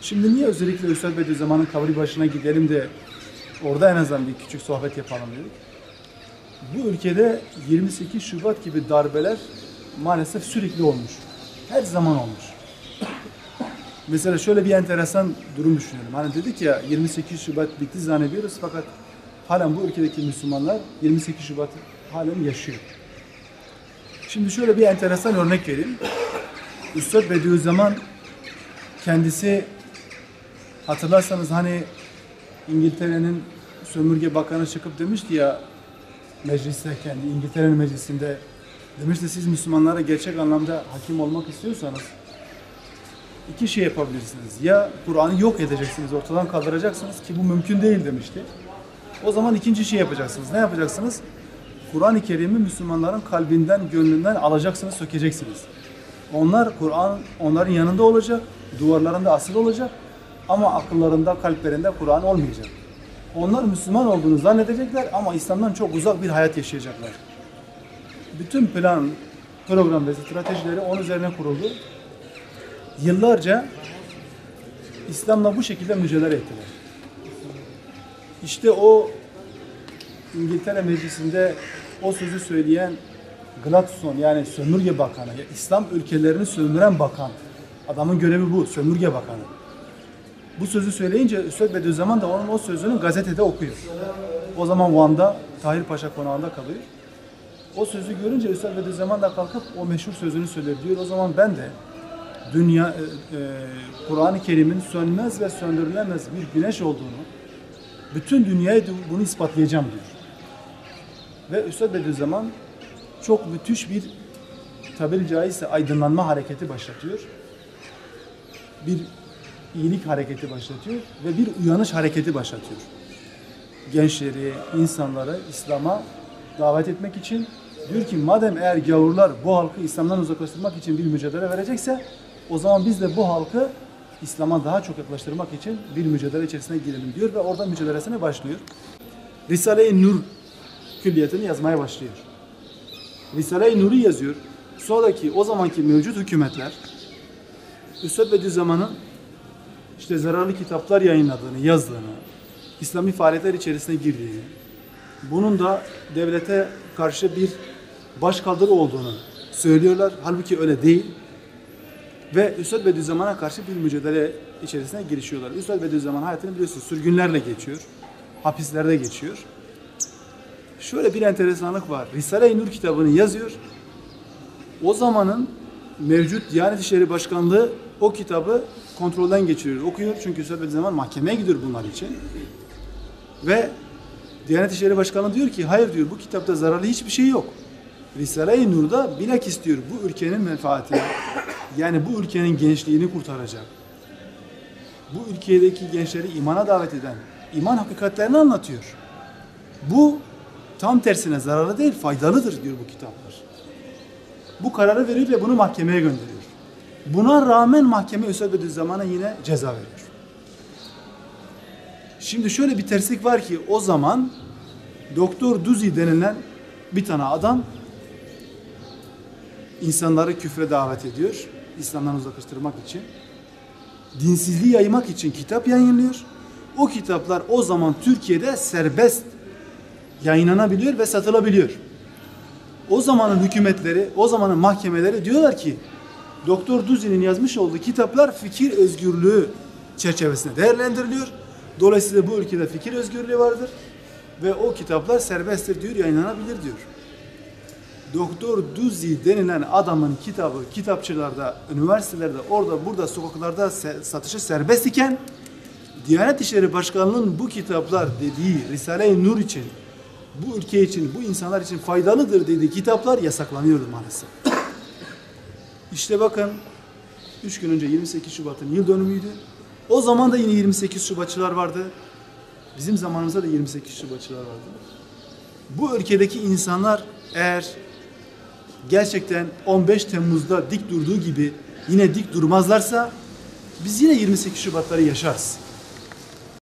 Şimdi niye özellikle Üstad Bediüzzaman'ın kabri başına gidelim de orada en azından bir küçük sohbet yapalım dedik. Bu ülkede 28 Şubat gibi darbeler maalesef sürekli olmuş. Her zaman olmuş. Mesela şöyle bir enteresan durum düşünelim. Hani dedik ya 28 Şubat bitti zannediyoruz fakat halen bu ülkedeki Müslümanlar 28 Şubat halen yaşıyor. Şimdi şöyle bir enteresan örnek vereyim. Üstad Bediüzzaman kendisi, hatırlarsanız hani İngiltere'nin sömürge bakanı çıkıp demişti ya mecliste, kendi İngiltere'nin meclisinde demişti, siz Müslümanlara gerçek anlamda hakim olmak istiyorsanız iki şey yapabilirsiniz. Ya Kur'an'ı yok edeceksiniz, ortadan kaldıracaksınız ki bu mümkün değil demişti. O zaman ikinci şey yapacaksınız. Ne yapacaksınız? Kur'an-ı Kerim'i Müslümanların kalbinden, gönlünden alacaksınız, sökeceksiniz. Kur'an onların yanında olacak, duvarlarında asılı olacak ama akıllarında, kalplerinde Kur'an olmayacak. Onlar Müslüman olduğunu zannedecekler ama İslam'dan çok uzak bir hayat yaşayacaklar. Bütün plan, program ve stratejileri onun üzerine kuruldu. Yıllarca İslam'la bu şekilde mücadele ettiler. İşte o İngiltere Meclisi'nde o sözü söyleyen Gladstone, yani sömürge bakanı, İslam ülkelerini sömüren bakan, adamın görevi bu, sömürge bakanı. Bu sözü söyleyince Üstad Bediüzzaman da onun o sözünü gazetede okuyor. O zaman Van'da, Tahir Paşa konağında kalıyor. O sözü görünce Üstad Bediüzzaman da kalkıp o meşhur sözünü söylüyor. Diyor o zaman ben de Kur'an-ı Kerim'in sönmez ve söndürülemez bir güneş olduğunu, bütün dünyaya bunu ispatlayacağım diyor. Ve Üstad Bediüzzaman çok müthiş bir, tabiri caizse aydınlanma hareketi başlatıyor. Bir iyilik hareketi başlatıyor ve bir uyanış hareketi başlatıyor. Gençleri, insanları İslam'a davet etmek için diyor ki madem eğer gavurlar bu halkı İslam'dan uzaklaştırmak için bir mücadele verecekse o zaman biz de bu halkı İslam'a daha çok yaklaştırmak için bir mücadele içerisine girelim diyor ve orada mücadelesine başlıyor. Risale-i Nur külliyatını yazmaya başlıyor. Risale-i Nur'u yazıyor. Sonraki o zamanki mevcut hükümetler Üstad Bediüzzaman'ın işte zararlı kitaplar yayınladığını, yazdığını, İslami faaliyetler içerisine girdiğini, bunun da devlete karşı bir başkaldırı olduğunu söylüyorlar. Halbuki öyle değil. Ve Üstad Bediüzzaman'a karşı bir mücadele içerisine girişiyorlar. Üstad Bediüzzaman hayatını biliyorsunuz sürgünlerle geçiyor. Hapislerde geçiyor. Şöyle bir enteresanlık var. Risale-i Nur kitabını yazıyor. O zamanın mevcut Diyanet İşleri Başkanlığı o kitabı kontrolden geçiriyor, okuyor. Çünkü Üstad Bediüzzaman mahkemeye gidiyor bunlar için. Ve Diyanet İşleri Başkanlığı diyor ki hayır diyor, bu kitapta zararlı hiçbir şey yok. Risale-i Nur'da bilakis diyor bu ülkenin menfaatini, yani bu ülkenin gençliğini kurtaracak. Bu ülkedeki gençleri imana davet eden, iman hakikatlerini anlatıyor. Bu tam tersine zararlı değil, faydalıdır diyor bu kitaplar. Bu kararı veriyor ve bunu mahkemeye gönderiyor. Buna rağmen mahkeme Üstad Bediüzzaman'a yine ceza veriyor. Şimdi şöyle bir terslik var ki o zaman Doktor Duzi denilen bir tane adam insanları küfre davet ediyor. İslam'dan uzaklaştırmak için. Dinsizliği yaymak için kitap yayınlıyor. O kitaplar o zaman Türkiye'de serbest yayınlanabiliyor ve satılabiliyor. O zamanın hükümetleri, o zamanın mahkemeleri diyorlar ki Doktor Duzi'nin yazmış olduğu kitaplar fikir özgürlüğü çerçevesinde değerlendiriliyor. Dolayısıyla bu ülkede fikir özgürlüğü vardır ve o kitaplar serbesttir diyor, yayınlanabilir diyor. Doktor Duzi denilen adamın kitabı kitapçılarda, üniversitelerde, orada burada sokaklarda satışa serbest iken Diyanet İşleri Başkanlığı'nın bu kitaplar dediği Risale-i Nur için, bu ülke için, bu insanlar için faydalıdır dediği kitaplar yasaklanıyordu maalesef. İşte bakın 3 gün önce 28 Şubat'ın yıl dönümüydü. O zaman da yine 28 Şubatçılar vardı. Bizim zamanımızda da 28 Şubatçılar vardı. Bu ülkedeki insanlar eğer gerçekten 15 Temmuz'da dik durduğu gibi yine dik durmazlarsa biz yine 28 Şubatları yaşarız.